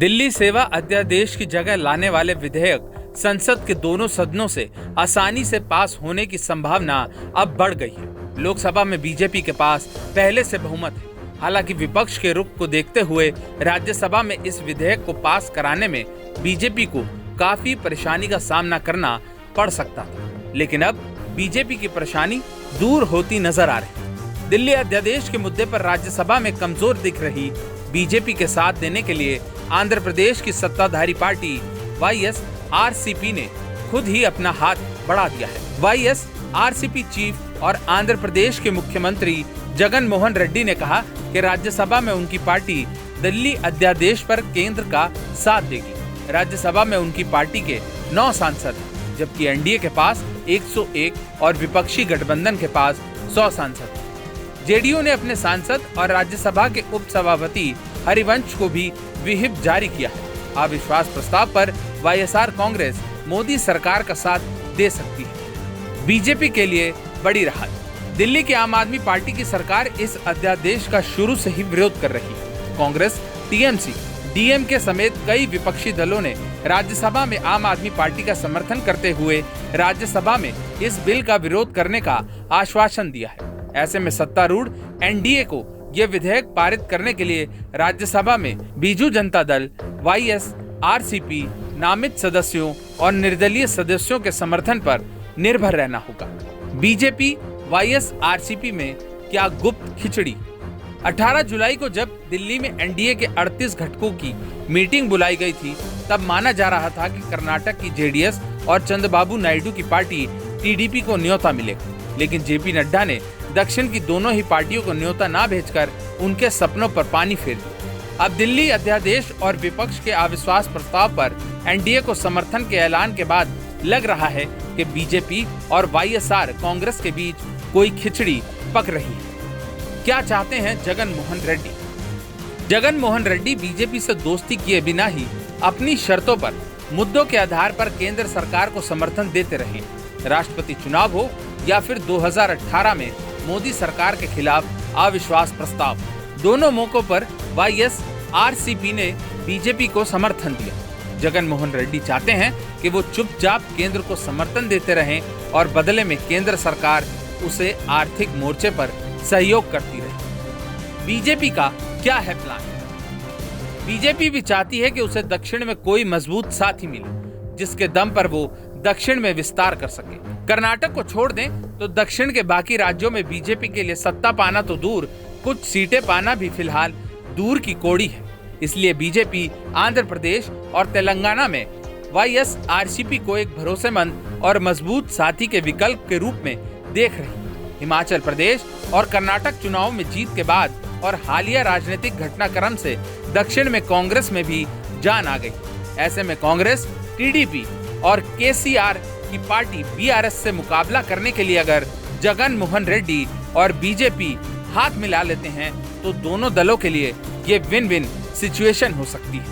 दिल्ली सेवा अध्यादेश की जगह लाने वाले विधेयक संसद के दोनों सदनों से आसानी से पास होने की संभावना अब बढ़ गई है। लोकसभा में बीजेपी के पास पहले से बहुमत है। हालांकि विपक्ष के रुख को देखते हुए राज्यसभा में इस विधेयक को पास कराने में बीजेपी को काफी परेशानी का सामना करना पड़ सकता था, लेकिन अब बीजेपी की परेशानी दूर होती नजर आ रही है। दिल्ली अध्यादेश के मुद्दे पर राज्यसभा में कमजोर दिख रही बीजेपी के साथ देने के लिए आंध्र प्रदेश की सत्ताधारी पार्टी वाईएसआरसीपी ने खुद ही अपना हाथ बढ़ा दिया है। वाईएसआरसीपी चीफ और आंध्र प्रदेश के मुख्यमंत्री जगन मोहन रेड्डी ने कहा कि राज्यसभा में उनकी पार्टी दिल्ली अध्यादेश पर केंद्र का साथ देगी। राज्यसभा में उनकी पार्टी के 9 सांसद हैं, जबकि एनडीए के पास 101 और विपक्षी गठबंधन के पास 100 सांसद हैं। जेडीयू ने अपने सांसद और राज्यसभा के उपसभापति हरिवंश को भी व्हिप जारी किया है। अविश्वास प्रस्ताव पर वाईएसआर कांग्रेस मोदी सरकार का साथ दे सकती है। बीजेपी के लिए बड़ी राहत। दिल्ली की आम आदमी पार्टी की सरकार इस अध्यादेश का शुरू से ही विरोध कर रही है। कांग्रेस, टीएमसी, डीएमके समेत कई विपक्षी दलों ने राज्यसभा में आम आदमी पार्टी का समर्थन करते हुए राज्यसभा में इस बिल का विरोध करने का आश्वासन दिया है। ऐसे में सत्तारूढ़ एनडीए को यह विधेयक पारित करने के लिए राज्यसभा में बीजू जनता दल, वाईएसआरसीपी, नामित सदस्यों और निर्दलीय सदस्यों के समर्थन पर निर्भर रहना होगा। बीजेपी वाईएसआरसीपी में क्या गुप्त खिचड़ी। 18 जुलाई को जब दिल्ली में एनडीए के 38 घटकों की मीटिंग बुलाई गई थी, तब माना जा रहा था कि कर्नाटक की जेडीएस और चंद्रबाबू नायडू की पार्टी टीडीपी को न्योता मिलेगा, लेकिन जेपी नड्डा ने दक्षिण की दोनों ही पार्टियों को न्योता न भेजकर उनके सपनों पर पानी फेर दिया। अब दिल्ली अध्यादेश और विपक्ष के अविश्वास प्रस्ताव पर एनडीए को समर्थन के ऐलान के बाद लग रहा है कि बीजेपी और वाईएसआर कांग्रेस के बीच कोई खिचड़ी पक रही है। क्या चाहते हैं जगन मोहन रेड्डी? जगन मोहन रेड्डी बीजेपी से दोस्ती किए बिना ही अपनी शर्तों पर, मुद्दों के आधार पर केंद्र सरकार को समर्थन देते रहे। राष्ट्रपति चुनाव हो या फिर 2018 में मोदी सरकार के खिलाफ अविश्वास प्रस्ताव, दोनों मौकों पर वाईएसआरसीपी ने बीजेपी को समर्थन दिया। जगन मोहन रेड्डी चाहते हैं कि वो चुपचाप केंद्र को समर्थन देते रहें और बदले में केंद्र सरकार उसे आर्थिक मोर्चे पर सहयोग करती रहे। बीजेपी का क्या है प्लान? बीजेपी भी चाहती है कि उसे दक्षिण में कोई मजबूत साथी मिले, जिसके दम पर वो दक्षिण में विस्तार कर सके। कर्नाटक को छोड़ दें तो दक्षिण के बाकी राज्यों में बीजेपी के लिए सत्ता पाना तो दूर, कुछ सीटें पाना भी फिलहाल दूर की कौड़ी है। इसलिए बीजेपी आंध्र प्रदेश और तेलंगाना में वाईएसआरसीपी को एक भरोसेमंद और मजबूत साथी के विकल्प के रूप में देख रही है। हिमाचल प्रदेश और कर्नाटक चुनाव में जीत के बाद और हालिया राजनीतिक घटनाक्रम से दक्षिण में कांग्रेस में भी जान आ गई। ऐसे में कांग्रेस, टीडीपी और केसीआर की पार्टी बीआरएस से मुकाबला करने के लिए अगर जगन मोहन रेड्डी और बीजेपी हाथ मिला लेते हैं तो दोनों दलों के लिए ये विन विन सिचुएशन हो सकती है।